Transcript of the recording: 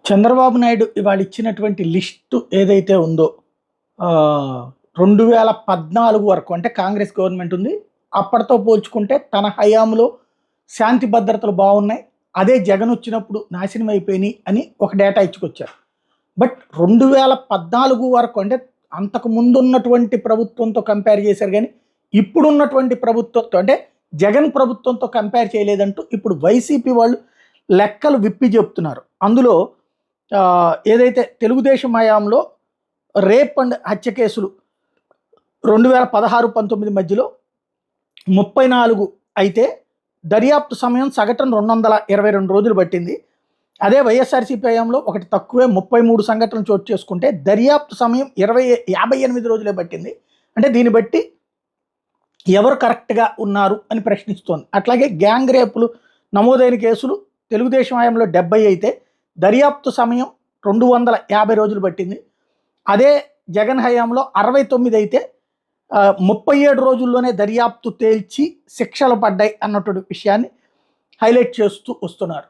చంద్రబాబు నాయుడు ఇవాళ ఇచ్చినటువంటి లిస్టు ఏదైతే ఉందో 2014 వరకు అంటే కాంగ్రెస్ గవర్నమెంట్ ఉంది. అప్పటితో పోల్చుకుంటే తన హయాంలో శాంతి భద్రతలు బాగున్నాయి. అదే జగన్ వచ్చినప్పుడు నాశనం అయిపోయినాయి అని ఒక డేటా ఇచ్చుకొచ్చారు. బట్ 2014 వరకు అంటే అంతకు ముందు ఉన్నటువంటి ప్రభుత్వంతో కంపేర్ చేశారు కానీ ఇప్పుడున్నటువంటి ప్రభుత్వంతో అంటే జగన్ ప్రభుత్వంతో కంపేర్ చేయలేదంటూ ఇప్పుడు వైసీపీ వాళ్ళు లెక్కలు విప్పి చెప్తున్నారు. అందులో ఏదైతే తెలుగుదేశం హయాంలో రేప్ అండ్ హత్య కేసులు 2016-19 మధ్యలో 34 అయితే దర్యాప్తు సమయం సగటున 222 రోజులు పట్టింది. అదే వైఎస్ఆర్సీపీ హయాంలో ఒకటి తక్కువే 33 సంఘటనలు చోటు చేసుకుంటే దర్యాప్తు సమయం 58 రోజులే పట్టింది. అంటే దీన్ని బట్టి ఎవరు కరెక్ట్గా ఉన్నారు అని ప్రశ్నిస్తోంది. అట్లాగే గ్యాంగ్ రేపులు నమోదైన కేసులు తెలుగుదేశం హయాంలో 70 అయితే దర్యాప్తు సమయం 250 రోజులు పట్టింది. అదే జగన్ హయాంలో 69 అయితే 37 రోజుల్లోనే దర్యాప్తు తేల్చి శిక్షలు పడ్డాయి అన్నటువంటి విషయాన్ని హైలైట్ చేస్తూ వస్తున్నారు.